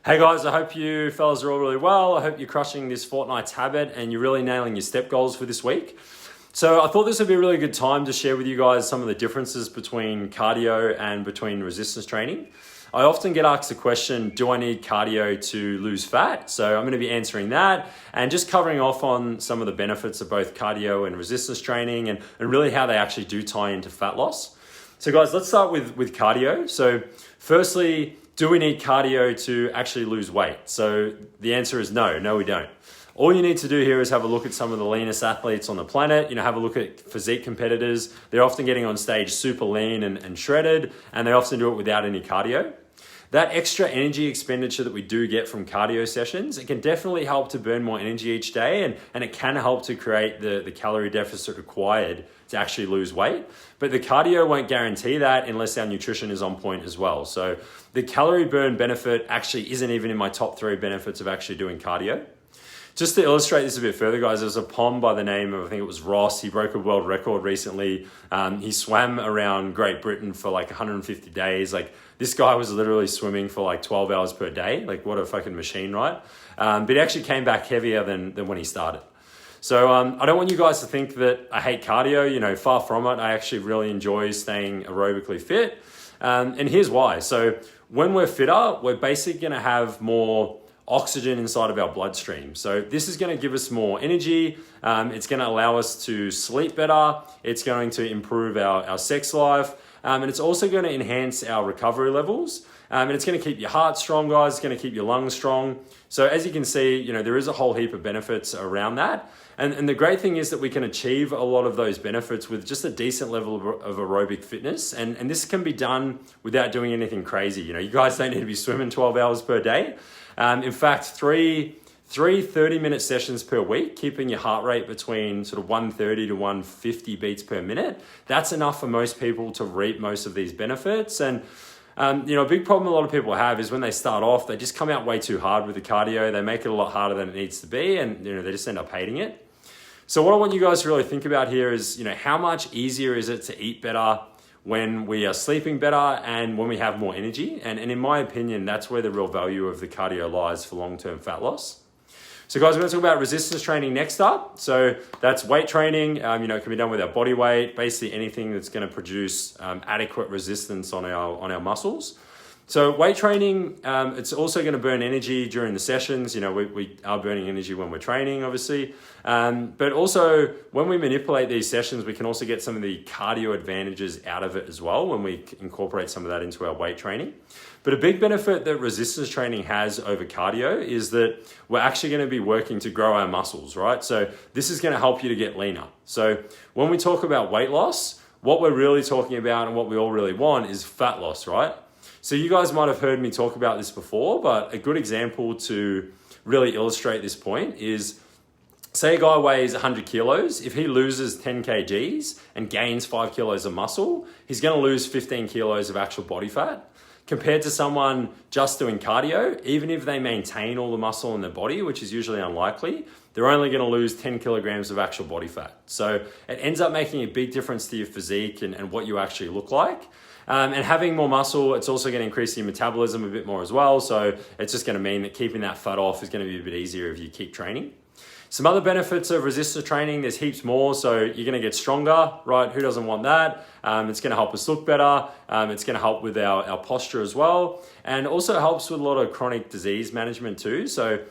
Hey guys, I hope you fellas are all really well. I hope you're crushing this fortnight's habit and you're really nailing your step goals for this week. So I thought this would be a really good time to share with you guys some of the differences between cardio and between resistance training. I often get asked the question, do I need cardio to lose fat? So I'm going to be answering that and just covering off on some of the benefits of both cardio and resistance training and really how they actually do tie into fat loss. So guys, let's start with cardio. So firstly, do we need cardio to actually lose weight? So the answer is no, we don't. All you need to do here is have a look at some of the leanest athletes on the planet, have a look at physique competitors. They're often getting on stage super lean and shredded, and they often do it without any cardio. That extra energy expenditure that we do get from cardio sessions, it can definitely help to burn more energy each day and it can help to create the calorie deficit required to actually lose weight. But the cardio won't guarantee that unless our nutrition is on point as well. So the calorie burn benefit actually isn't even in my top 3 benefits of actually doing cardio. Just to illustrate this a bit further, guys, there's a Pom by the name of, I think it was Ross. He broke a world record recently. He swam around Great Britain for like 150 days. Like this guy was literally swimming for like 12 hours per day. Like what a fucking machine, right? But he actually came back heavier than when he started. So I don't want you guys to think that I hate cardio, far from it. I actually really enjoy staying aerobically fit. And here's why. So when we're fitter, we're basically going to have more oxygen inside of our bloodstream. So this is going to give us more energy. It's going to allow us to sleep better. It's going to improve our sex life. And it's also going to enhance our recovery levels. And it's going to keep your heart strong, guys. It's going to keep your lungs strong. So as you can see, there is a whole heap of benefits around that. And the great thing is that we can achieve a lot of those benefits with just a decent level of aerobic fitness. And this can be done without doing anything crazy. You guys don't need to be swimming 12 hours per day. In fact, three 30-minute sessions per week, keeping your heart rate between sort of 130 to 150 beats per minute. That's enough for most people to reap most of these benefits. And a big problem a lot of people have is when they start off, they just come out way too hard with the cardio. They make it a lot harder than it needs to be, and they just end up hating it. So what I want you guys to really think about here is, how much easier is it to eat better when we are sleeping better and when we have more energy? And in my opinion, that's where the real value of the cardio lies for long-term fat loss. So guys, we're going to talk about resistance training next up. So that's weight training. It can be done with our body weight, basically anything that's going to produce adequate resistance on our muscles. So weight training, it's also going to burn energy during the sessions. We are burning energy when we're training, obviously. But also when we manipulate these sessions, we can also get some of the cardio advantages out of it as well when we incorporate some of that into our weight training. But a big benefit that resistance training has over cardio is that we're actually going to be working to grow our muscles, right? So this is going to help you to get leaner. So when we talk about weight loss, what we're really talking about and what we all really want is fat loss, right? So you guys might have heard me talk about this before, but a good example to really illustrate this point is, say a guy weighs 100 kilos. If he loses 10 kgs and gains 5 kilos of muscle, he's going to lose 15 kilos of actual body fat. Compared to someone just doing cardio, even if they maintain all the muscle in their body, which is usually unlikely, they're only going to lose 10 kilograms of actual body fat. So it ends up making a big difference to your physique and what you actually look like. And having more muscle, it's also going to increase your metabolism a bit more as well. So it's just going to mean that keeping that fat off is going to be a bit easier if you keep training. Some other benefits of resistance training, there's heaps more. So you're going to get stronger, right? Who doesn't want that? It's going to help us look better. It's going to help with our posture as well. And also helps with a lot of chronic disease management too. So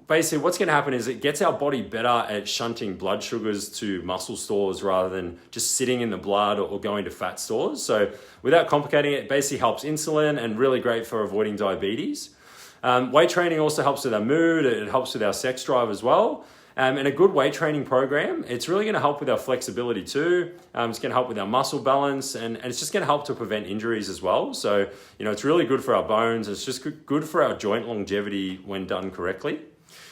basically what's going to happen is it gets our body better at shunting blood sugars to muscle stores rather than just sitting in the blood or going to fat stores. So without complicating it, basically helps insulin and really great for avoiding diabetes. Weight training also helps with our mood. It helps with our sex drive as well. And a good weight training program, it's really going to help with our flexibility too. It's going to help with our muscle balance and it's just going to help to prevent injuries as well. So, it's really good for our bones. It's just good for our joint longevity when done correctly.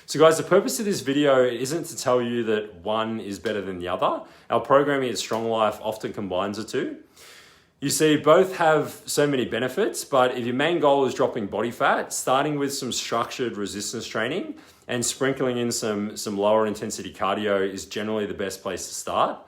So guys, the purpose of this video isn't to tell you that one is better than the other. Our programming at Stronglife often combines the two. You see, both have so many benefits, but if your main goal is dropping body fat, starting with some structured resistance training and sprinkling in some lower intensity cardio is generally the best place to start.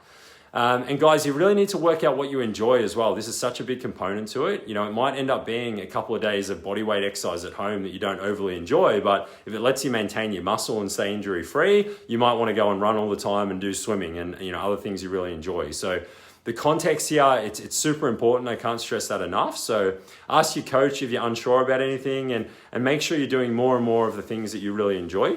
And guys, you really need to work out what you enjoy as well. This is such a big component to it. You know, it might end up being a couple of days of body weight exercise at home that you don't overly enjoy, but if it lets you maintain your muscle and stay injury free, you might want to go and run all the time and do swimming and, you know, other things you really enjoy. So the context here, it's super important. I can't stress that enough. So ask your coach if you're unsure about anything, and make sure you're doing more and more of the things that you really enjoy.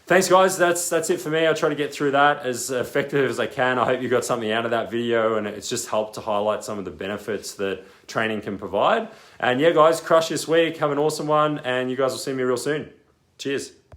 Thanks guys, that's it for me. I'll try to get through that as effective as I can. I hope you got something out of that video, and it's just helped to highlight some of the benefits that training can provide. And yeah guys, crush this week, have an awesome one, and you guys will see me real soon. Cheers.